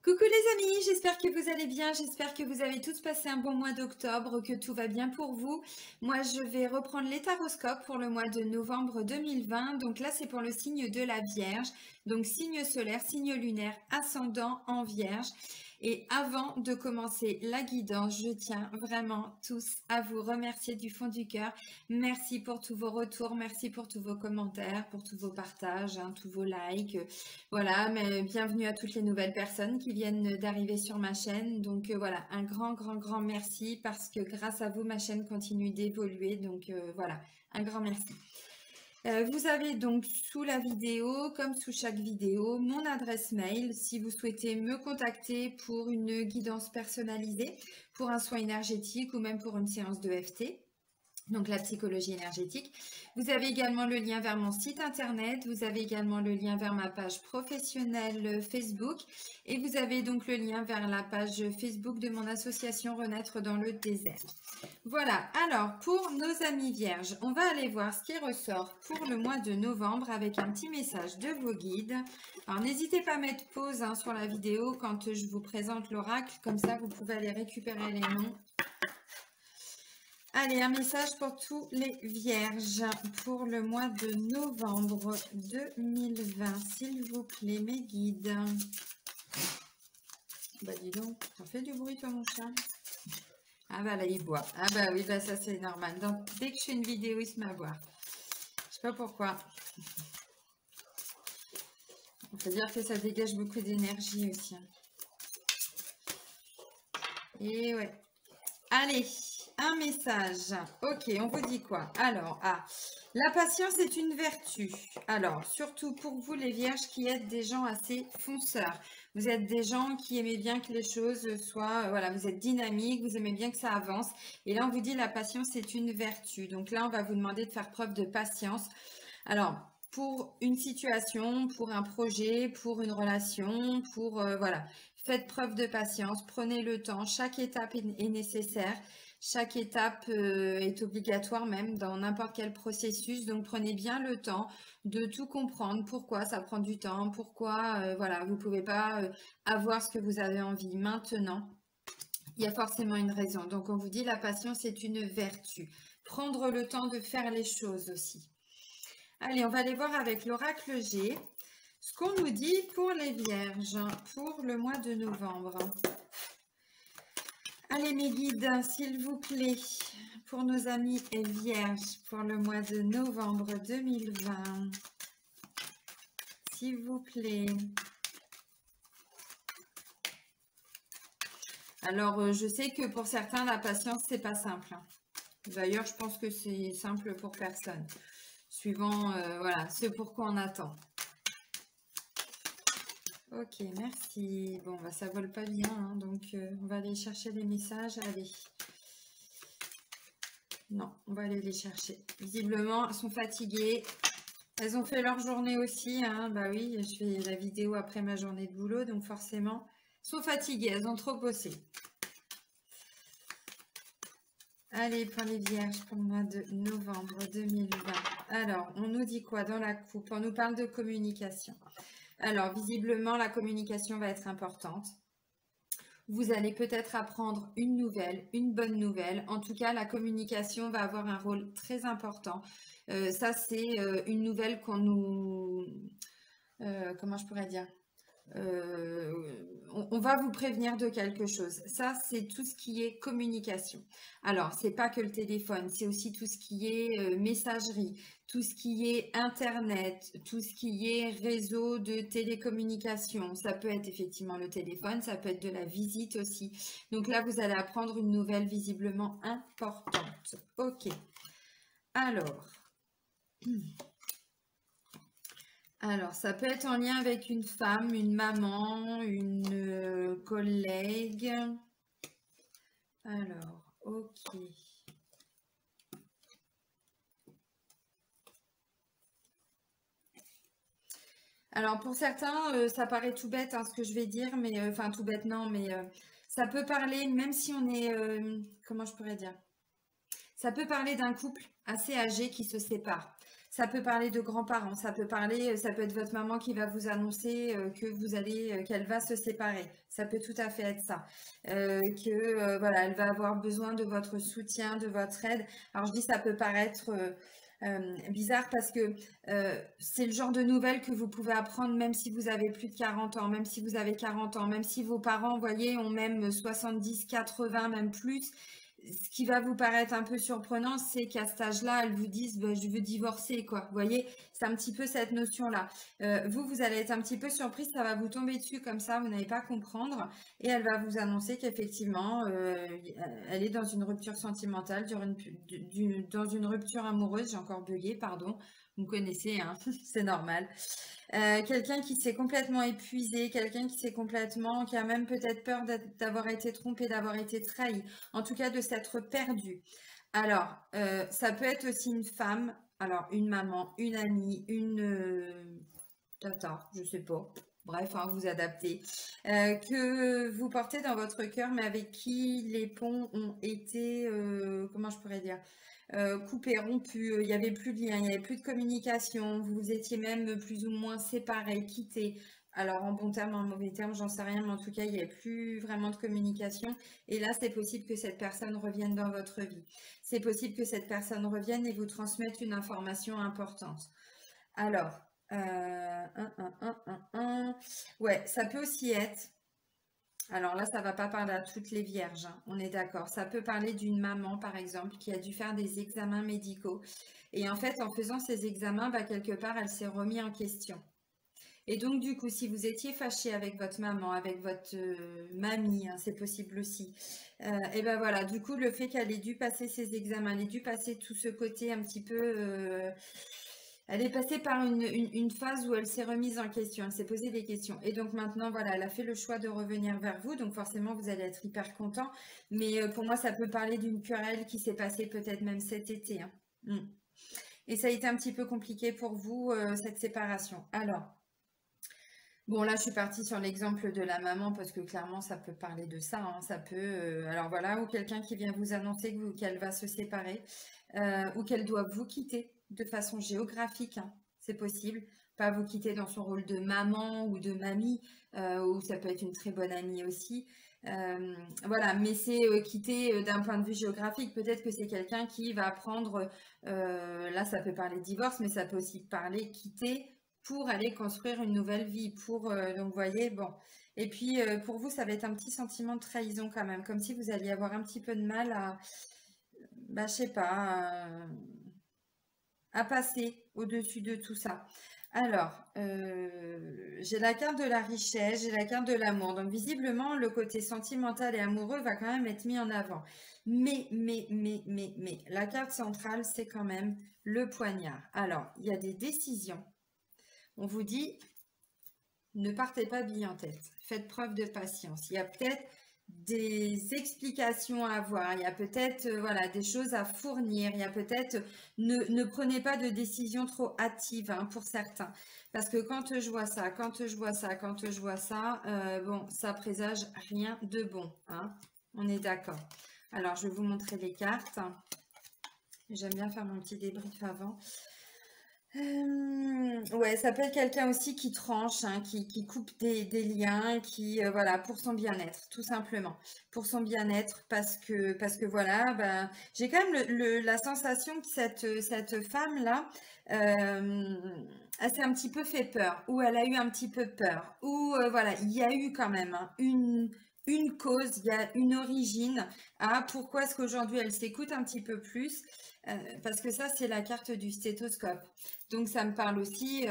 Coucou les amis, j'espère que vous allez bien, j'espère que vous avez tous passé un bon mois d'octobre, que tout va bien pour vous. Moi, je vais reprendre les taroscopes pour le mois de novembre 2020. Donc là, c'est pour le signe de la Vierge. Donc signe solaire, signe lunaire, ascendant en Vierge. Et avant de commencer la guidance, je tiens vraiment tous à vous remercier du fond du cœur. Merci pour tous vos retours, merci pour tous vos commentaires, pour tous vos partages, tous vos likes. Voilà, mais bienvenue à toutes les nouvelles personnes qui viennent d'arriver sur ma chaîne. Donc voilà, un grand merci parce que grâce à vous, ma chaîne continue d'évoluer. Donc voilà, un grand merci. Vous avez donc sous la vidéo, comme sous chaque vidéo, mon adresse mail si vous souhaitez me contacter pour une guidance personnalisée, pour un soin énergétique ou même pour une séance de FT. Donc la psychologie énergétique. Vous avez également le lien vers mon site internet, vous avez également le lien vers ma page professionnelle Facebook et vous avez donc le lien vers la page Facebook de mon association Renaître dans le désert. Voilà, alors pour nos amis vierges, on va aller voir ce qui ressort pour le mois de novembre avec un petit message de vos guides. Alors n'hésitez pas à mettre pause sur la vidéo quand je vous présente l'oracle, comme ça vous pouvez aller récupérer les noms. Allez, un message pour tous les vierges pour le mois de novembre 2020, s'il vous plaît, mes guides. Bah dis donc, ça fait du bruit toi mon chat. Ah bah là il boit. Ah bah oui, bah ça c'est normal. Donc dès que je fais une vidéo, il se met à boire. Je sais pas pourquoi. On peut dire que ça dégage beaucoup d'énergie aussi. Et ouais. Allez. Un message. Ok, on vous dit quoi? Alors, la patience est une vertu. Alors, surtout pour vous les vierges qui êtes des gens assez fonceurs. Vous êtes des gens qui aimez bien que les choses soient, voilà, vous êtes dynamiques, vous aimez bien que ça avance. Et là, on vous dit la patience est une vertu. Donc là, on va vous demander de faire preuve de patience. Alors, pour une situation, pour un projet, pour une relation, pour, voilà, faites preuve de patience, prenez le temps. Chaque étape est nécessaire. Chaque étape est obligatoire même dans n'importe quel processus, donc prenez bien le temps de tout comprendre, pourquoi ça prend du temps, pourquoi voilà, vous ne pouvez pas avoir ce que vous avez envie maintenant. Il y a forcément une raison. Donc on vous dit la patience est une vertu. Prendre le temps de faire les choses aussi. Allez, on va aller voir avec l'oracle G ce qu'on nous dit pour les vierges pour le mois de novembre. Allez mes guides, s'il vous plaît, pour nos amis et vierges pour le mois de novembre 2020. S'il vous plaît. Alors, je sais que pour certains, la patience, c'est pas simple. D'ailleurs, je pense que c'est simple pour personne. Suivant, voilà, ce pourquoi on attend. Ok, merci. Bon, bah, ça vole pas bien, hein, donc on va aller chercher les messages. Allez. Non, on va aller les chercher. Visiblement, elles sont fatiguées. Elles ont fait leur journée aussi. Hein. Bah oui, je fais la vidéo après ma journée de boulot, donc forcément, elles sont fatiguées. Elles ont trop bossé. Allez, pour les vierges, pour le mois de novembre 2020. Alors, on nous dit quoi dans la coupe? On nous parle de communication. Alors, visiblement, la communication va être importante. Vous allez peut-être apprendre une nouvelle, une bonne nouvelle. En tout cas, la communication va avoir un rôle très important. Ça, c'est une nouvelle qu'on nous... comment je pourrais dire? On va vous prévenir de quelque chose. Ça, c'est tout ce qui est communication. Alors, c'est pas que le téléphone, c'est aussi tout ce qui est messagerie, tout ce qui est Internet, tout ce qui est réseau de télécommunication. Ça peut être effectivement le téléphone, ça peut être de la visite aussi. Donc là, vous allez apprendre une nouvelle visiblement importante. Ok. Alors, ça peut être en lien avec une femme, une maman, une collègue. Alors, ok. Alors, pour certains, ça paraît tout bête ce que je vais dire, mais enfin tout bête non, mais ça peut parler, même si on est, comment je pourrais dire? Ça peut parler d'un couple assez âgé qui se sépare. Ça peut parler de grands-parents, ça peut parler, ça peut être votre maman qui va vous annoncer qu'elle va se séparer. Ça peut tout à fait être ça. Voilà, elle va avoir besoin de votre soutien, de votre aide. Alors je dis ça peut paraître bizarre parce que c'est le genre de nouvelles que vous pouvez apprendre même si vous avez plus de 40 ans, même si vous avez 40 ans, même si vos parents, vous voyez, ont même 70, 80, même plus. Ce qui va vous paraître un peu surprenant, c'est qu'à cet âge-là, elles vous disent bah, je veux divorcer, quoi. Vous voyez, c'est un petit peu cette notion-là. Vous allez être un petit peu surprise, ça va vous tomber dessus comme ça, vous n'allez pas comprendre. Et elle va vous annoncer qu'effectivement, elle est dans une rupture sentimentale, dans une rupture amoureuse. J'ai encore bugué, pardon. Vous me connaissez, hein, c'est normal. Quelqu'un qui s'est complètement épuisé, quelqu'un qui a même peut-être peur d'avoir été trompé, d'avoir été trahi, en tout cas de s'être perdu. Alors, ça peut être aussi une femme, alors une maman, une amie, une tata, je sais pas. Bref, hein, vous adaptez. Que vous portez dans votre cœur, mais avec qui les ponts ont été, comment je pourrais dire, coupés, rompus, il n'y avait plus de lien, il n'y avait plus de communication, vous vous étiez même plus ou moins séparés, quittés. Alors, en bon terme, en mauvais terme, j'en sais rien, mais en tout cas, il n'y avait plus vraiment de communication. Et là, c'est possible que cette personne revienne dans votre vie. C'est possible que cette personne revienne et vous transmette une information importante. Alors, ouais, ça peut aussi être. Alors là, ça va pas parler à toutes les vierges, hein, on est d'accord. Ça peut parler d'une maman, par exemple, qui a dû faire des examens médicaux. Et en fait, en faisant ces examens, bah, quelque part, elle s'est remise en question. Et donc, du coup, si vous étiez fâché avec votre maman, avec votre mamie, hein, c'est possible aussi. Et ben voilà, du coup, le fait qu'elle ait dû passer ses examens, elle ait dû passer tout ce côté un petit peu... elle est passée par une phase où elle s'est remise en question, elle s'est posé des questions. Et donc maintenant, voilà, elle a fait le choix de revenir vers vous. Donc forcément, vous allez être hyper content. Mais pour moi, ça peut parler d'une querelle qui s'est passée peut-être même cet été, hein. Et ça a été un petit peu compliqué pour vous, cette séparation. Alors, bon, là, je suis partie sur l'exemple de la maman parce que clairement, ça peut parler de ça, hein. Ça peut, alors voilà, ou quelqu'un qui vient vous annoncer qu'elle va se séparer ou qu'elle doit vous quitter de façon géographique, hein. C'est possible. Pas vous quitter dans son rôle de maman ou de mamie, ou ça peut être une très bonne amie aussi. Voilà, mais c'est quitter d'un point de vue géographique. Peut-être que c'est quelqu'un qui va prendre, là, ça peut parler divorce, mais ça peut aussi parler quitter pour aller construire une nouvelle vie. Donc, vous voyez, bon. Et puis, pour vous, ça va être un petit sentiment de trahison quand même, comme si vous alliez avoir un petit peu de mal à, bah, je sais pas, à passer au-dessus de tout ça. Alors, j'ai la carte de la richesse, j'ai la carte de l'amour. Donc, visiblement, le côté sentimental et amoureux va quand même être mis en avant. Mais, la carte centrale, c'est quand même le poignard. Alors, il y a des décisions. On vous dit, ne partez pas bille en tête. Faites preuve de patience. Il y a peut-être des explications à avoir, il y a peut-être voilà, des choses à fournir, il y a peut-être, ne prenez pas de décision trop hâtive, hein, pour certains. Parce que quand je vois ça, bon, ça présage rien de bon, hein. On est d'accord. Alors, je vais vous montrer les cartes. J'aime bien faire mon petit débrief avant. Ouais, ça peut être quelqu'un aussi qui tranche, hein, qui coupe des liens, voilà, pour son bien-être, tout simplement. Pour son bien-être, parce que voilà, ben, j'ai quand même la sensation que cette femme-là, elle s'est un petit peu fait peur, ou elle a eu un petit peu peur, ou voilà, il y a eu quand même, hein, une cause, il y a une origine à pourquoi est-ce qu'aujourd'hui elle s'écoute un petit peu plus, parce que ça, c'est la carte du stéthoscope. Donc, ça me parle aussi,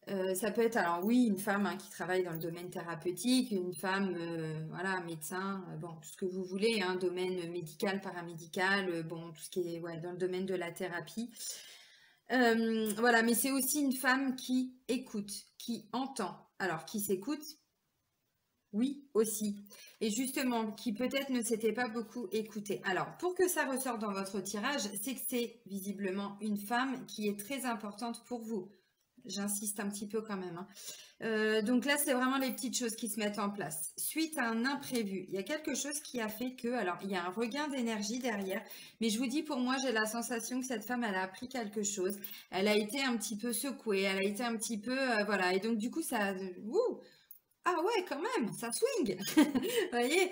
ça peut être, alors oui, une femme, hein, qui travaille dans le domaine thérapeutique, une femme, voilà, médecin, bon, tout ce que vous voulez, hein, domaine médical, paramédical, bon, tout ce qui est ouais, dans le domaine de la thérapie. Voilà, mais c'est aussi une femme qui écoute, qui entend. Alors, qui s'écoute, oui, aussi. Et justement, qui peut-être ne s'était pas beaucoup écouté. Alors, pour que ça ressorte dans votre tirage, c'est que c'est visiblement une femme qui est très importante pour vous. J'insiste un petit peu quand même, hein. Donc là, c'est vraiment les petites choses qui se mettent en place. Suite à un imprévu, il y a quelque chose qui a fait que, alors il y a un regain d'énergie derrière, mais je vous dis, pour moi, j'ai la sensation que cette femme, elle a appris quelque chose. Elle a été un petit peu secouée, elle a été un petit peu, voilà. Et donc du coup, ça, ah ouais, quand même, ça swing. Vous voyez,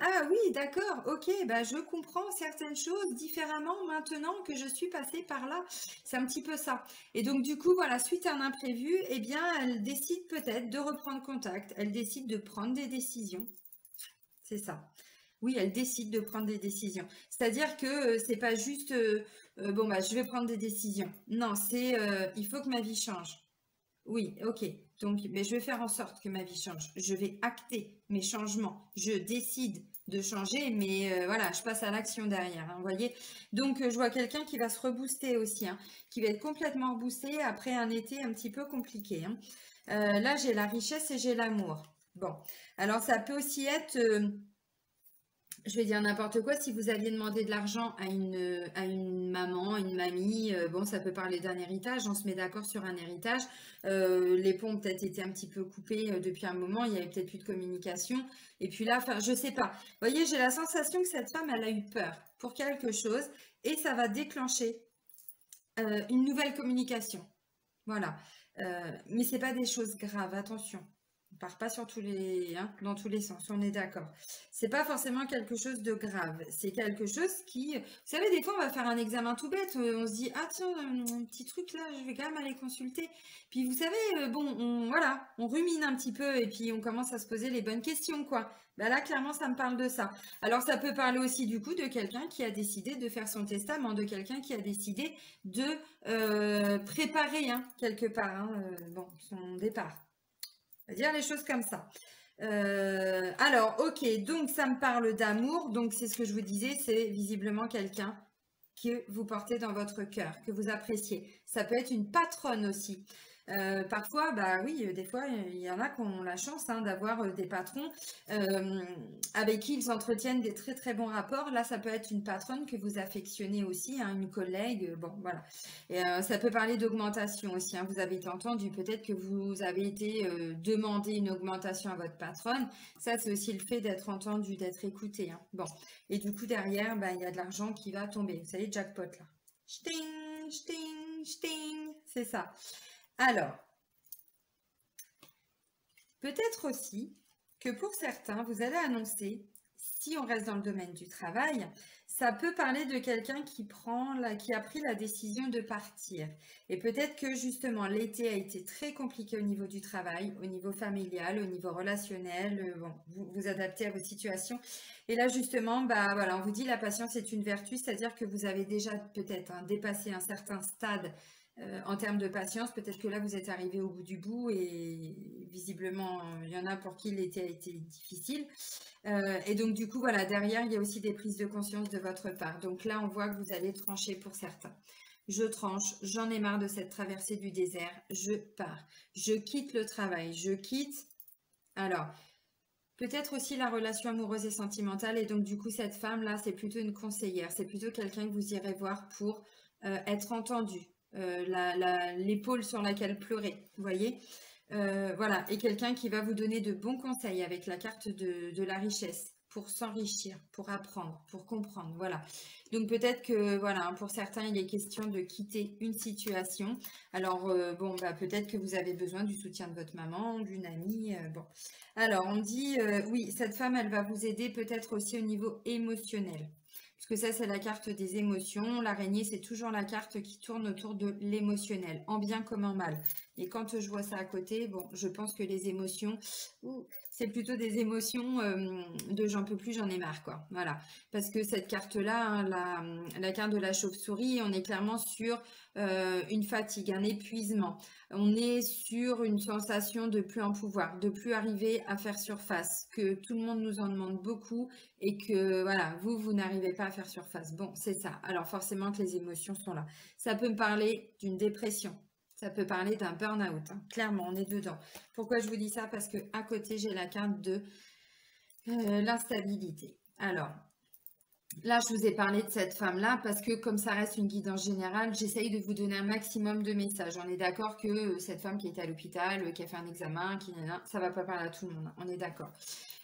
ah oui, d'accord, ok, bah je comprends certaines choses différemment maintenant que je suis passée par là. C'est un petit peu ça. Et donc du coup, voilà, suite à un imprévu, eh bien, elle décide peut-être de reprendre contact. Elle décide de prendre des décisions. C'est ça. Oui, elle décide de prendre des décisions. C'est-à-dire que c'est pas juste bon bah je vais prendre des décisions. Non, c'est il faut que ma vie change. Oui, ok. Donc, mais je vais faire en sorte que ma vie change. Je vais acter mes changements. Je décide de changer, mais voilà, je passe à l'action derrière, hein, vous voyez. Donc, je vois quelqu'un qui va se rebooster aussi, hein, qui va être complètement reboosté après un été un petit peu compliqué, hein. Là, j'ai la richesse et j'ai l'amour. Bon, alors ça peut aussi être je vais dire n'importe quoi, si vous aviez demandé de l'argent à une maman, une mamie, bon, ça peut parler d'un héritage, on se met d'accord sur un héritage. Les ponts ont peut-être été un petit peu coupés depuis un moment, il y avait peut-être plus de communication. Et puis là, enfin, je sais pas. Vous voyez, j'ai la sensation que cette femme, elle a eu peur pour quelque chose et ça va déclencher une nouvelle communication. Voilà. Mais c'est pas des choses graves, attention. On part pas sur tous les, hein, dans tous les sens, on est d'accord. C'est pas forcément quelque chose de grave. C'est quelque chose qui, vous savez, des fois on va faire un examen tout bête, on se dit ah tiens un petit truc là, je vais quand même aller consulter. Puis vous savez, bon, voilà, on rumine un petit peu et puis on commence à se poser les bonnes questions quoi. Bah là clairement ça me parle de ça. Alors ça peut parler aussi du coup de quelqu'un qui a décidé de faire son testament, de quelqu'un qui a décidé de préparer hein, quelque part hein, bon, son départ. On va dire les choses comme ça. Alors, ok, donc ça me parle d'amour. Donc, c'est ce que je vous disais, c'est visiblement quelqu'un que vous portez dans votre cœur, que vous appréciez. Ça peut être une patronne aussi. Parfois, bah oui, des fois, il y en a qui ont la chance hein, d'avoir des patrons avec qui ils entretiennent des très très bons rapports. Là, ça peut être une patronne que vous affectionnez aussi, hein, une collègue. Bon, voilà. Et ça peut parler d'augmentation aussi. Hein. Vous avez été entendu, peut-être que vous avez été demandé une augmentation à votre patronne. Ça, c'est aussi le fait d'être entendu, d'être écouté. Hein. Bon, et du coup, derrière, bah, il y a de l'argent qui va tomber. Vous savez, jackpot là. Ch'ting, ch'ting, ch'ting. C'est ça. Alors, peut-être aussi que pour certains, vous allez annoncer, si on reste dans le domaine du travail, ça peut parler de quelqu'un qui a pris la décision de partir. Et peut-être que justement, l'été a été très compliqué au niveau du travail, au niveau familial, au niveau relationnel. Bon, vous vous adaptez à votre situation. Et là, justement, bah voilà, on vous dit la patience est une vertu, c'est-à-dire que vous avez déjà peut-être hein, dépassé un certain stade en termes de patience. Peut-être que là, vous êtes arrivé au bout du bout et visiblement, il y en a pour qui l'été a été difficile. Et donc, du coup, voilà, derrière, il y a aussi des prises de conscience de votre part. Donc là, on voit que vous allez trancher pour certains. Je tranche, j'en ai marre de cette traversée du désert, je pars. Je quitte le travail, je quitte. Alors, peut-être aussi la relation amoureuse et sentimentale. Et donc, du coup, cette femme-là, c'est plutôt une conseillère. C'est plutôt quelqu'un que vous irez voir pour être entendu. L'épaule sur laquelle pleurer, vous voyez. Voilà, et quelqu'un qui va vous donner de bons conseils avec la carte de la richesse pour s'enrichir, pour apprendre, pour comprendre, voilà. Donc peut-être que, voilà, pour certains, il est question de quitter une situation. Alors, bon, bah, peut-être que vous avez besoin du soutien de votre maman, d'une amie, bon. Alors, on dit, oui, cette femme, elle va vous aider peut-être aussi au niveau émotionnel. Parce que ça, c'est la carte des émotions. L'araignée, c'est toujours la carte qui tourne autour de l'émotionnel, en bien comme en mal. Et quand je vois ça à côté, bon, je pense que les émotions, c'est plutôt des émotions de j'en peux plus, j'en ai marre, quoi. Voilà. Parce que cette carte-là, hein, la carte de la chauve-souris, on est clairement sur une fatigue, un épuisement. On est sur une sensation de plus en pouvoir, de plus arriver à faire surface, que tout le monde nous en demande beaucoup et que voilà, vous n'arrivez pas à faire surface. Bon, c'est ça. Alors forcément que les émotions sont là. Ça peut me parler d'une dépression. Ça peut parler d'un burn-out. Hein. Clairement, on est dedans. Pourquoi je vous dis ça? Parce que à côté, j'ai la carte de l'instabilité. Alors, Là, je vous ai parlé de cette femme-là parce que comme ça reste une guidance générale, j'essaye de vous donner un maximum de messages. On est d'accord que cette femme qui était à l'hôpital, qui a fait un examen, ça va pas parler à tout le monde, hein. On est d'accord.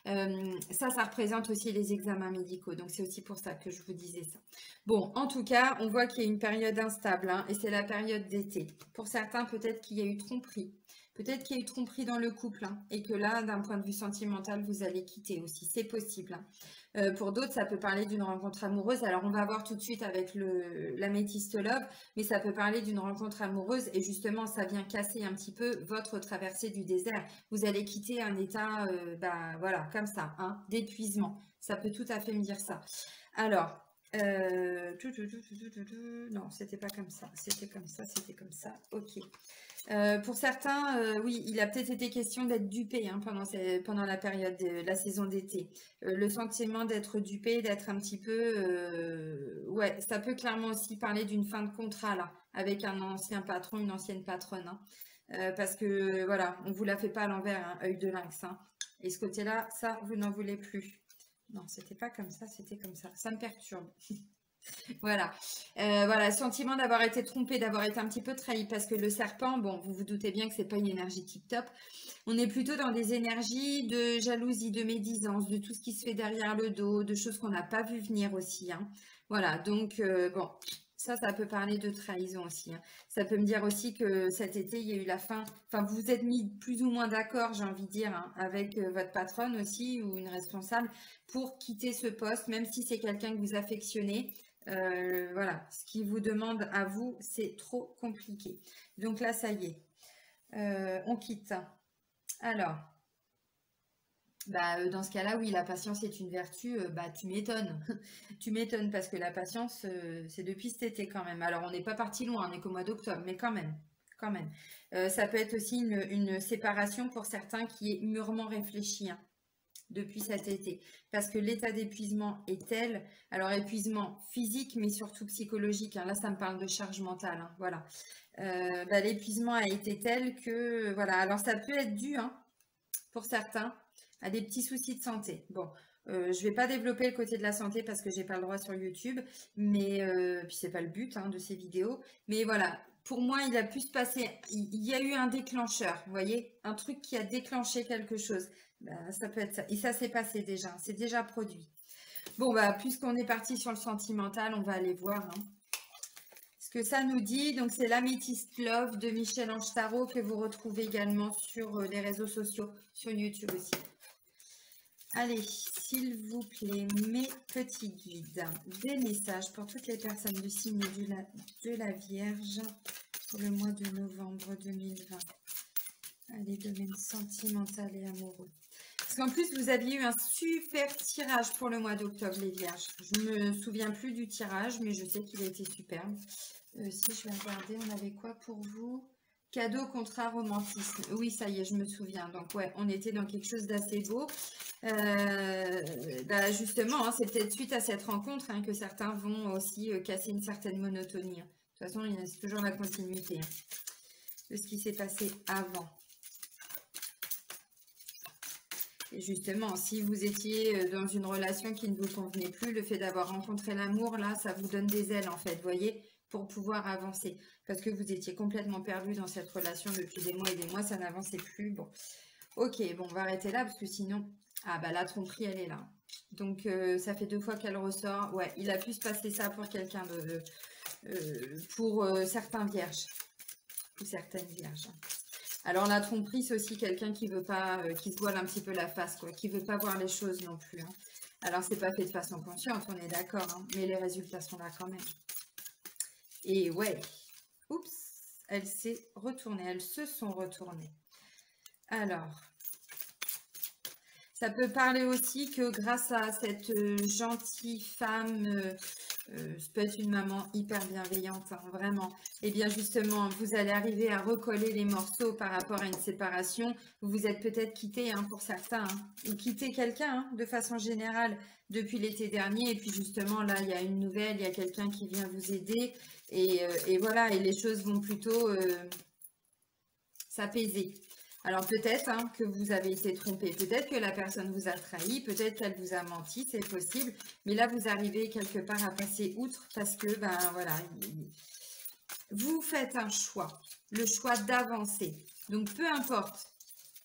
Ça représente aussi les examens médicaux. Donc, c'est aussi pour ça que je vous disais ça. Bon, en tout cas, on voit qu'il y a une période instable, hein, et c'est la période d'été. Pour certains, peut-être qu'il y a eu tromperie. Peut-être qu'il y a eu tromperie dans le couple, hein, et que là, d'un point de vue sentimental, vous allez quitter aussi. C'est possible, hein. Pour d'autres, ça peut parler d'une rencontre amoureuse. Alors, on va voir tout de suite avec l'améthyste love, mais ça peut parler d'une rencontre amoureuse et justement, ça vient casser un petit peu votre traversée du désert. Vous allez quitter un état, voilà, comme ça, hein, d'épuisement. Ça peut tout à fait me dire ça. Alors, non, c'était pas comme ça. C'était comme ça, c'était comme ça. Ok. Pour certains, oui, il a peut-être été question d'être dupé, hein, pendant la période de la saison d'été. Le sentiment d'être dupé, d'être un petit peu... ouais, ça peut clairement aussi parler d'une fin de contrat, là, avec un ancien patron, une ancienne patronne, hein. Parce que, voilà, on ne vous la fait pas à l'envers, hein, œil de lynx, hein. Et ce côté-là, ça, vous n'en voulez plus. Non, c'était pas comme ça, c'était comme ça. Ça me perturbe. Voilà. Voilà, sentiment d'avoir été trompé, d'avoir été un petit peu trahi, parce que le serpent, bon, vous vous doutez bien que c'est pas une énergie tip-top. On est plutôt dans des énergies de jalousie, de médisance, de tout ce qui se fait derrière le dos, de choses qu'on n'a pas vu venir aussi, hein. Voilà, donc bon, ça peut parler de trahison aussi, hein. Ça peut me dire aussi que cet été, il y a eu la fin, enfin, vous vous êtes mis plus ou moins d'accord, j'ai envie de dire, hein, avec votre patronne aussi, ou une responsable, pour quitter ce poste, même si c'est quelqu'un que vous affectionnez. Voilà, ce qui vous demande à vous, c'est trop compliqué. Donc là, ça y est, on quitte. Alors, dans ce cas-là, oui, la patience est une vertu. Tu m'étonnes. Tu m'étonnes parce que la patience, c'est depuis cet été quand même. Alors, on n'est pas parti loin, on est qu'au mois d'octobre, mais quand même, quand même. Ça peut être aussi une séparation pour certains qui est mûrement réfléchie, hein, depuis cet été. Parce que l'état d'épuisement est tel, alors épuisement physique, mais surtout psychologique, hein. Là, ça me parle de charge mentale, hein, voilà. L'épuisement a été tel que, voilà, alors ça peut être dû, hein, pour certains, à des petits soucis de santé. Bon, je ne vais pas développer le côté de la santé parce que j'ai pas le droit sur YouTube, mais puis c'est pas le but, hein, de ces vidéos. Mais voilà, pour moi, il a pu se passer, il y a eu un déclencheur, vous voyez, un truc qui a déclenché quelque chose. Ça peut être ça. Et ça s'est passé déjà, c'est déjà produit. Bon, puisqu'on est parti sur le sentimental, on va aller voir, hein, ce que ça nous dit. Donc, c'est l'Améthyste Love de Michel-Ange Tarot que vous retrouvez également sur les réseaux sociaux, sur YouTube aussi. Allez, s'il vous plaît, mes petits guides, des messages pour toutes les personnes du signe de la Vierge pour le mois de novembre 2020. Allez, domaine sentimental et amoureux. Parce qu'en plus, vous aviez eu un super tirage pour le mois d'octobre, les Vierges. Je ne me souviens plus du tirage, mais je sais qu'il a été superbe. Si je vais regarder, on avait quoi pour vous? Cadeau, contrat, romantisme. Oui, ça y est, je me souviens. Donc, ouais, on était dans quelque chose d'assez beau. Justement, hein, c'est peut-être suite à cette rencontre, hein, que certains vont aussi casser une certaine monotonie, hein. De toute façon, c'est toujours la continuité, hein, de ce qui s'est passé avant. Et justement, si vous étiez dans une relation qui ne vous convenait plus, le fait d'avoir rencontré l'amour, là, ça vous donne des ailes, en fait, vous voyez, pour pouvoir avancer. Parce que vous étiez complètement perdu dans cette relation depuis des mois et des mois, ça n'avançait plus. Bon, ok, bon, on va arrêter là, parce que sinon... Ah, la tromperie, elle est là. Donc, ça fait 2 fois qu'elle ressort. Ouais, il a pu se passer ça pour quelqu'un pour certains vierges. Ou certaines vierges. Alors, la tromperie, c'est aussi quelqu'un qui veut pas, qui se voile un petit peu la face, quoi, qui veut pas voir les choses non plus, hein. Alors, c'est pas fait de façon consciente, on est d'accord, hein, mais les résultats sont là quand même. Et ouais, oups, elle s'est retournée, elles se sont retournées. Alors, ça peut parler aussi que grâce à cette gentille femme, ça peut être une maman hyper bienveillante, hein, vraiment. Et bien justement, vous allez arriver à recoller les morceaux par rapport à une séparation. Vous vous êtes peut-être quitté, hein, pour certains, hein, ou quitté quelqu'un, hein, de façon générale depuis l'été dernier. Et puis justement, là, il y a une nouvelle, il y a quelqu'un qui vient vous aider. Et voilà, et les choses vont plutôt s'apaiser. Alors peut-être hein, que vous avez été trompé, peut-être que la personne vous a trahi, peut-être qu'elle vous a menti, c'est possible. Mais là, vous arrivez quelque part à passer outre parce que, ben voilà, vous faites un choix, le choix d'avancer. Donc peu importe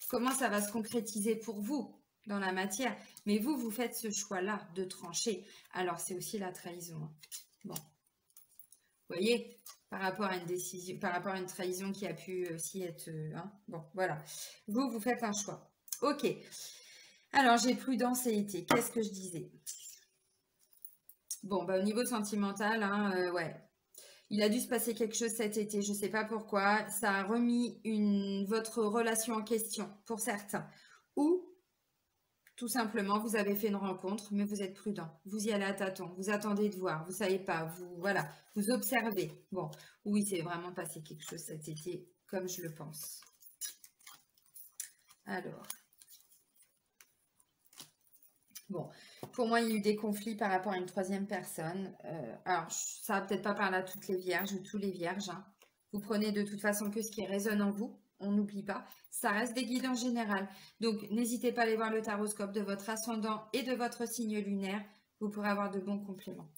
comment ça va se concrétiser pour vous dans la matière, mais vous, vous faites ce choix-là de trancher. Alors c'est aussi la trahison. Hein. Bon, vous voyez, par rapport à une décision, par rapport à une trahison qui a pu aussi être... hein, bon, voilà. Vous, vous faites un choix. Ok. Alors, j'ai prudence et été. Qu'est-ce que je disais? Bon, bah, au niveau sentimental, hein, ouais. Il a dû se passer quelque chose cet été, je ne sais pas pourquoi. Ça a remis votre relation en question pour certains. Ou tout simplement, vous avez fait une rencontre, mais vous êtes prudent. Vous y allez à tâtons. Vous attendez de voir. Vous ne savez pas. Voilà. Vous observez. Bon, oui, c'est vraiment passé quelque chose cet été, comme je le pense. Alors. Bon, pour moi, il y a eu des conflits par rapport à une troisième personne. Alors, ça va peut-être pas parler à toutes les vierges ou tous les vierges. Hein. Vous prenez de toute façon que ce qui résonne en vous. On n'oublie pas. Ça reste des guides en général. Donc, n'hésitez pas à aller voir le taroscope de votre ascendant et de votre signe lunaire. Vous pourrez avoir de bons compléments.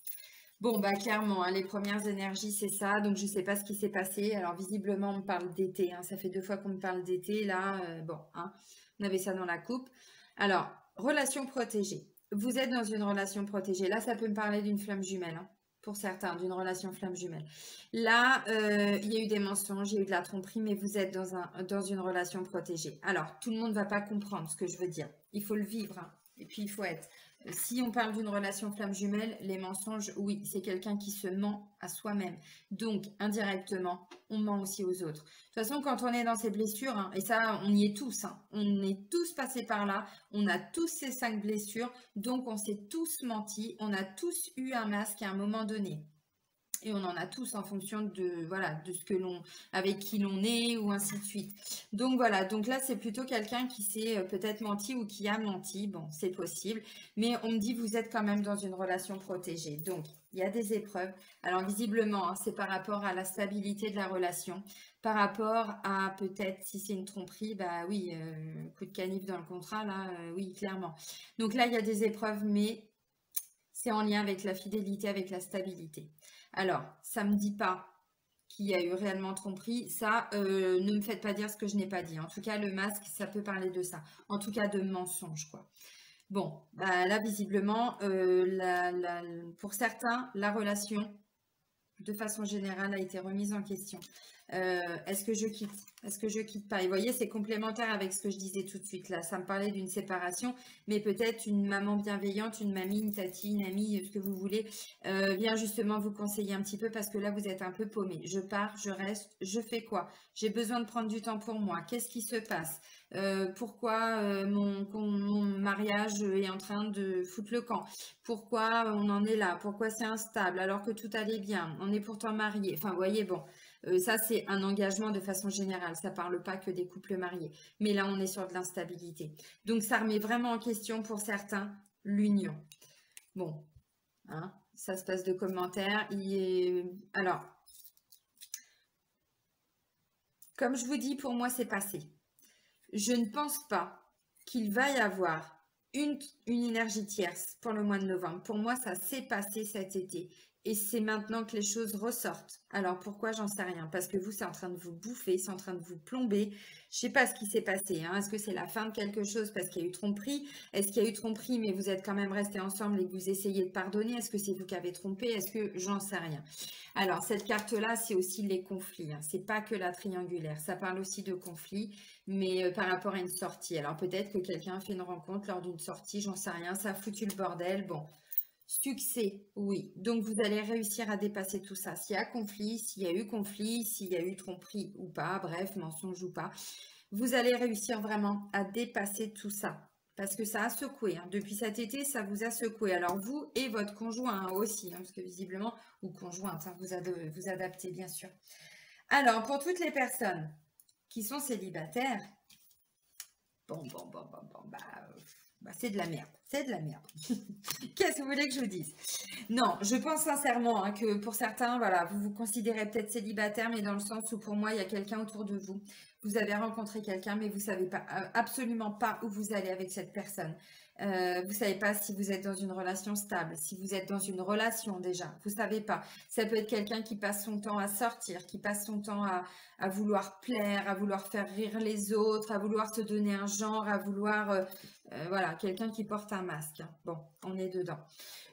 Bon, bah clairement, hein, les premières énergies, c'est ça. Donc, je ne sais pas ce qui s'est passé. Alors, visiblement, on me parle d'été. Hein. Ça fait 2 fois qu'on me parle d'été. Là, bon, hein, on avait ça dans la coupe. Alors, relation protégée. Vous êtes dans une relation protégée. Là, ça peut me parler d'une flamme jumelle. Hein, pour certains, d'une relation flamme jumelle. Là, il y a eu des mensonges, il y a eu de la tromperie, mais vous êtes dans une relation protégée. Alors, tout le monde ne va pas comprendre ce que je veux dire. Il faut le vivre. Hein, et puis, il faut être... Si on parle d'une relation flamme jumelle, les mensonges, oui, c'est quelqu'un qui se ment à soi-même. Donc, indirectement, on ment aussi aux autres. De toute façon, quand on est dans ces blessures, hein, et ça, on y est tous, hein, on est tous passés par là, on a tous ces 5 blessures, donc on s'est tous menti, on a tous eu un masque à un moment donné. Et on en a tous en fonction de voilà de ce que l'on avec qui l'on est ou ainsi de suite. Donc voilà, donc là c'est plutôt quelqu'un qui s'est peut-être menti ou qui a menti. Bon, c'est possible, mais on me dit vous êtes quand même dans une relation protégée. Donc il y a des épreuves. Alors visiblement, hein, c'est par rapport à la stabilité de la relation, par rapport à peut-être si c'est une tromperie, bah oui, coup de canif dans le contrat là, oui clairement. Donc là il y a des épreuves, mais c'est en lien avec la fidélité, avec la stabilité. Alors, ça ne me dit pas qu'il y a eu réellement tromperie. Ça, ne me faites pas dire ce que je n'ai pas dit. En tout cas, le masque, ça peut parler de ça. En tout cas, de mensonge, quoi. Bon, bah, là, visiblement, pour certains, la relation, de façon générale, a été remise en question. Est-ce que je quitte? Est-ce que je quitte pas? Et vous voyez, c'est complémentaire avec ce que je disais tout de suite là. Ça me parlait d'une séparation, mais peut-être une maman bienveillante, une mamie, une tati, une amie, ce que vous voulez, vient justement vous conseiller un petit peu parce que là, vous êtes un peu paumé. Je pars, je reste, je fais quoi? J'ai besoin de prendre du temps pour moi. Qu'est-ce qui se passe? Pourquoi mon mariage est en train de foutre le camp? Pourquoi on en est là? Pourquoi c'est instable alors que tout allait bien? On est pourtant mariés. Enfin, vous voyez, bon. Ça, c'est un engagement de façon générale. Ça ne parle pas que des couples mariés. Mais là, on est sur de l'instabilité. Donc, ça remet vraiment en question pour certains l'union. Bon, hein, ça se passe de commentaires. Alors, comme je vous dis, pour moi, c'est passé. Je ne pense pas qu'il va y avoir une énergie tierce pour le mois de novembre. Pour moi, ça s'est passé cet été. Et c'est maintenant que les choses ressortent. Alors pourquoi? J'en sais rien. Parce que vous, c'est en train de vous bouffer, c'est en train de vous plomber. Je sais pas ce qui s'est passé. Hein. Est-ce que c'est la fin de quelque chose parce qu'il y a eu tromperie? Est-ce qu'il y a eu tromperie mais vous êtes quand même restés ensemble et que vous essayez de pardonner? Est-ce que c'est vous qui avez trompé? Est-ce que j'en sais rien? Alors cette carte-là, c'est aussi les conflits. Hein. C'est pas que la triangulaire. Ça parle aussi de conflits, mais par rapport à une sortie. Alors peut-être que quelqu'un a fait une rencontre lors d'une sortie, j'en sais rien. Ça a foutu le bordel. Bon. Succès, oui. Donc, vous allez réussir à dépasser tout ça. S'il y a conflit, s'il y a eu conflit, s'il y a eu tromperie ou pas, bref, mensonge ou pas, vous allez réussir vraiment à dépasser tout ça. Parce que ça a secoué. Hein. Depuis cet été, ça vous a secoué. Alors, vous et votre conjoint hein, aussi, hein, parce que visiblement, ou conjointe, hein, vous adaptez bien sûr. Alors, pour toutes les personnes qui sont célibataires, bon, bah... Bah, c'est de la merde. C'est de la merde. Qu'est-ce que vous voulez que je vous dise? Non, je pense sincèrement hein, que pour certains, voilà, vous vous considérez peut-être célibataire, mais dans le sens où pour moi, il y a quelqu'un autour de vous. Vous avez rencontré quelqu'un, mais vous savez pas, absolument pas où vous allez avec cette personne. Vous savez pas si vous êtes dans une relation stable, si vous êtes dans une relation déjà. Vous savez pas. Ça peut être quelqu'un qui passe son temps à sortir, qui passe son temps à vouloir plaire, à vouloir faire rire les autres, à vouloir se donner un genre, à vouloir, voilà, quelqu'un qui porte un masque. Bon, on est dedans.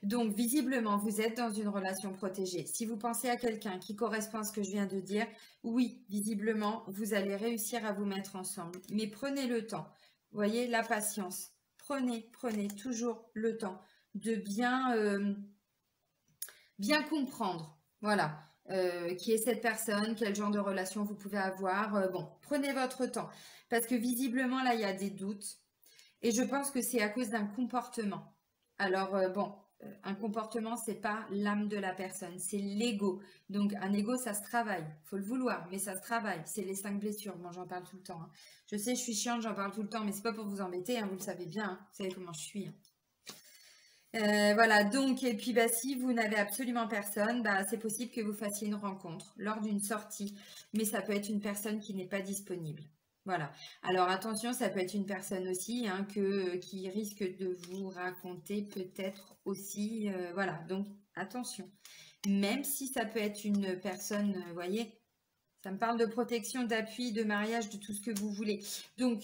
Donc, visiblement, vous êtes dans une relation protégée. Si vous pensez à quelqu'un qui correspond à ce que je viens de dire, oui, visiblement, vous allez réussir à vous mettre ensemble. Mais prenez le temps. Vous voyez, la patience. Prenez toujours le temps de bien comprendre. Voilà. Qui est cette personne, quel genre de relation vous pouvez avoir. Bon, prenez votre temps. Parce que visiblement, là, il y a des doutes. Et je pense que c'est à cause d'un comportement. Alors, bon, un comportement, c'est pas l'âme de la personne, c'est l'ego. Donc, un ego, ça se travaille. Faut le vouloir, mais ça se travaille. C'est les 5 blessures. Moi, j'en parle tout le temps. Hein. Je sais, je suis chiante, j'en parle tout le temps, mais c'est pas pour vous embêter, hein, vous le savez bien. Hein. Vous savez comment je suis. Hein. Voilà, donc, et puis bah, si vous n'avez absolument personne, bah, c'est possible que vous fassiez une rencontre lors d'une sortie, mais ça peut être une personne qui n'est pas disponible. Voilà. Alors attention, ça peut être une personne aussi hein, qui risque de vous raconter peut-être aussi. Voilà, donc attention. Même si ça peut être une personne, vous voyez, ça me parle de protection, d'appui, de mariage, de tout ce que vous voulez. Donc,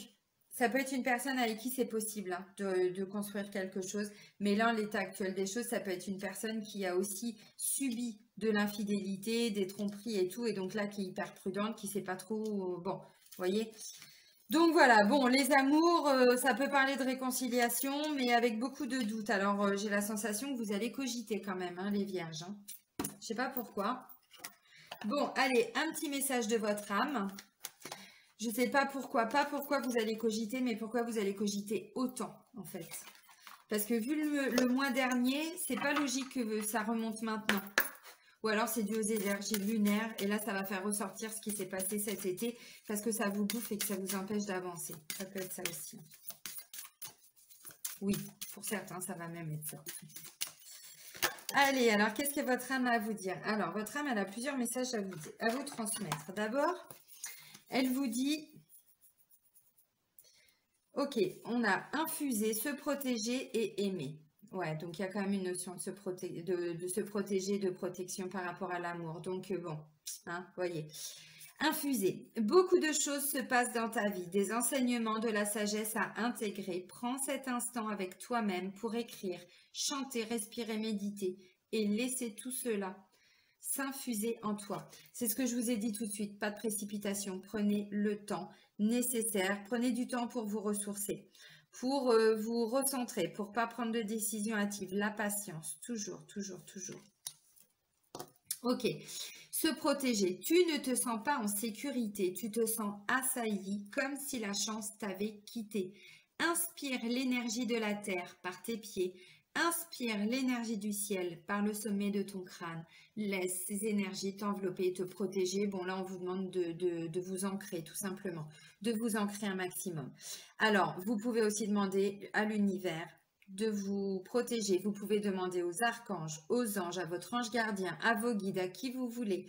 ça peut être une personne avec qui c'est possible hein, de construire quelque chose. Mais là, en l'état actuel des choses, ça peut être une personne qui a aussi subi de l'infidélité, des tromperies et tout. Et donc là, qui est hyper prudente, qui ne sait pas trop... Bon, vous voyez. Donc voilà, bon, les amours, ça peut parler de réconciliation, mais avec beaucoup de doutes. Alors, j'ai la sensation que vous allez cogiter quand même, hein, les vierges. Hein. Je ne sais pas pourquoi. Bon, allez, un petit message de votre âme. Je ne sais pas pourquoi vous allez cogiter, mais pourquoi vous allez cogiter autant, en fait. Parce que vu le mois dernier, c'est pas logique que ça remonte maintenant. Ou alors c'est dû aux énergies lunaires, et là ça va faire ressortir ce qui s'est passé cet été, parce que ça vous bouffe et que ça vous empêche d'avancer. Ça peut être ça aussi. Oui, pour certains, ça va même être ça. Allez, alors qu'est-ce que votre âme a à vous dire? Alors, votre âme, elle a plusieurs messages à vous transmettre. D'abord, elle vous dit, ok, on a infusé, se protéger et aimer. Ouais, donc il y a quand même une notion de se protéger, de protection par rapport à l'amour. Donc bon, hein, voyez. Infuser. Beaucoup de choses se passent dans ta vie, des enseignements, de la sagesse à intégrer. Prends cet instant avec toi-même pour écrire, chanter, respirer, méditer et laisser tout cela s'infuser en toi. C'est ce que je vous ai dit tout de suite, pas de précipitation. Prenez le temps nécessaire, prenez du temps pour vous ressourcer, pour vous recentrer, pour pas prendre de décision hâtive. La patience, toujours, toujours, toujours. Ok, se protéger. Tu ne te sens pas en sécurité, tu te sens assailli comme si la chance t'avait quitté. Inspire l'énergie de la terre par tes pieds. Inspire l'énergie du ciel par le sommet de ton crâne. Laisse ces énergies t'envelopper et te protéger. Bon, là, on vous demande de vous ancrer, tout simplement. De vous ancrer un maximum. Alors, vous pouvez aussi demander à l'univers de vous protéger. Vous pouvez demander aux archanges, aux anges, à votre ange gardien, à vos guides, à qui vous voulez.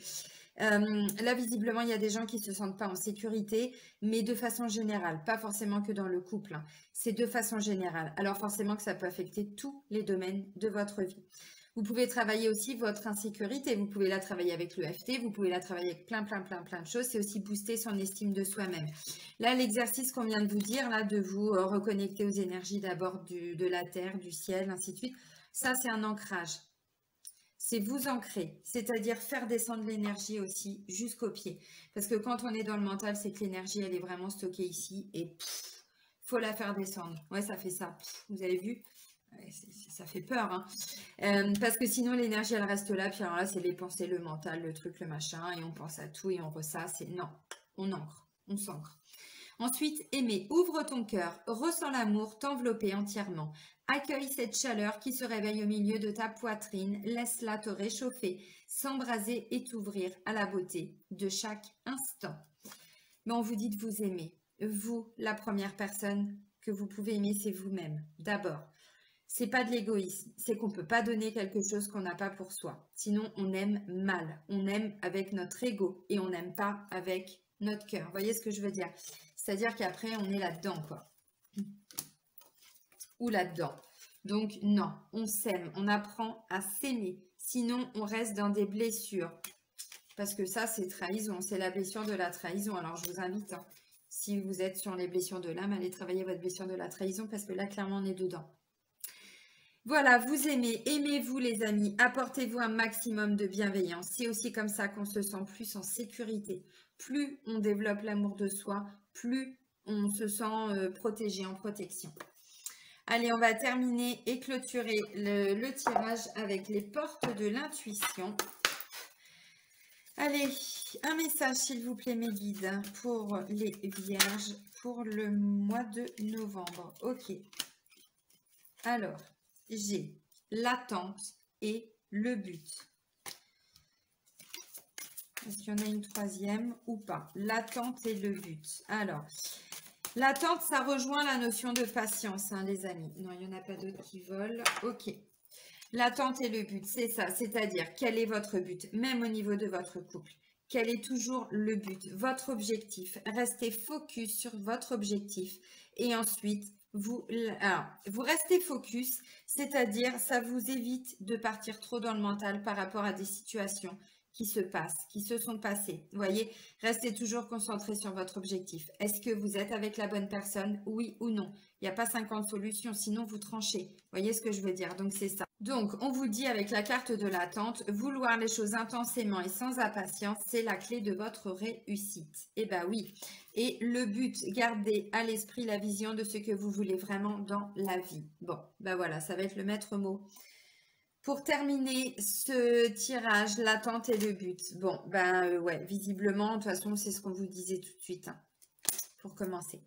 Là, visiblement, il y a des gens qui ne se sentent pas en sécurité, mais de façon générale, pas forcément que dans le couple. Hein. C'est de façon générale. Alors forcément que ça peut affecter tous les domaines de votre vie. Vous pouvez travailler aussi votre insécurité. Vous pouvez la travailler avec l'EFT, vous pouvez la travailler avec plein de choses. C'est aussi booster son estime de soi-même. Là, l'exercice qu'on vient de vous dire, là, de vous reconnecter aux énergies d'abord de la terre, du ciel, ainsi de suite, ça, c'est un ancrage. C'est vous ancrer, c'est-à-dire faire descendre l'énergie aussi jusqu'au pied. Parce que quand on est dans le mental, c'est que l'énergie, elle est vraiment stockée ici et faut la faire descendre. Ouais, ça fait ça. Vous avez vu? Ça fait peur, hein. Parce que sinon l'énergie elle reste là, puis alors là c'est les pensées, le mental, le truc, le machin, et on pense à tout et on ressasse, et non, on ancre, on s'ancre. Ensuite, aimer, ouvre ton cœur, ressens l'amour t'envelopper entièrement. Accueille cette chaleur qui se réveille au milieu de ta poitrine, laisse-la te réchauffer, s'embraser et t'ouvrir à la beauté de chaque instant. Mais on vous dit de vous aimer, vous, la première personne que vous pouvez aimer, c'est vous-même. D'abord, c'est pas de l'égoïsme, c'est qu'on ne peut pas donner quelque chose qu'on n'a pas pour soi. Sinon, on aime mal. On aime avec notre ego et on n'aime pas avec notre cœur. Vous voyez ce que je veux dire? C'est-à-dire qu'après, on est là-dedans, quoi. Ou là-dedans. Donc, non, on s'aime, on apprend à s'aimer. Sinon, on reste dans des blessures. Parce que ça, c'est trahison, c'est la blessure de la trahison. Alors, je vous invite, hein, si vous êtes sur les blessures de l'âme, allez travailler votre blessure de la trahison parce que là, clairement, on est dedans. Voilà, vous aimez, aimez-vous les amis, apportez-vous un maximum de bienveillance. C'est aussi comme ça qu'on se sent plus en sécurité. Plus on développe l'amour de soi, plus on se sent protégé, en protection. Allez, on va terminer et clôturer le tirage avec les portes de l'intuition. Allez, un message s'il vous plaît mes guides pour les vierges pour le mois de novembre. Ok. Alors, j'ai l'attente et le but. Est-ce qu'il y en a une troisième ou pas? L'attente et le but. Alors, l'attente, ça rejoint la notion de patience, hein, les amis. Non, il n'y en a pas d'autres qui volent. Ok. L'attente et le but, c'est ça. C'est-à-dire, quel est votre but, même au niveau de votre couple? Quel est toujours le but, votre objectif? Restez focus sur votre objectif. Et ensuite, vous restez focus, c'est-à-dire, ça vous évite de partir trop dans le mental par rapport à des situations qui se passent, qui se sont passées. Vous voyez, restez toujours concentré sur votre objectif. Est-ce que vous êtes avec la bonne personne? Oui ou non? Il n'y a pas 50 solutions, sinon vous tranchez. Vous voyez ce que je veux dire? Donc, c'est ça. Donc, on vous dit avec la carte de l'attente, vouloir les choses intensément et sans impatience, c'est la clé de votre réussite. Eh bien oui. Et le but, gardez à l'esprit la vision de ce que vous voulez vraiment dans la vie. Bon, ben voilà, ça va être le maître mot. Pour terminer ce tirage, l'attente et le but. Bon, ben ouais, visiblement, de toute façon, c'est ce qu'on vous disait tout de suite, hein, pour commencer.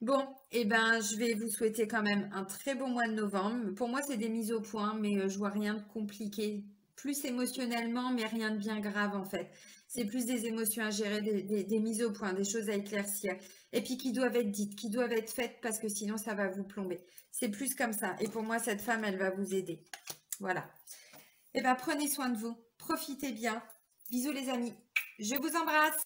Bon, eh ben, je vais vous souhaiter quand même un très bon mois de novembre. Pour moi, c'est des mises au point, mais je vois rien de compliqué. Plus émotionnellement, mais rien de bien grave en fait. C'est plus des émotions à gérer, des mises au point, des choses à éclaircir. Et puis qui doivent être dites, qui doivent être faites parce que sinon ça va vous plomber. C'est plus comme ça. Et pour moi, cette femme, elle va vous aider. Voilà. Eh bien, prenez soin de vous. Profitez bien. Bisous les amis. Je vous embrasse.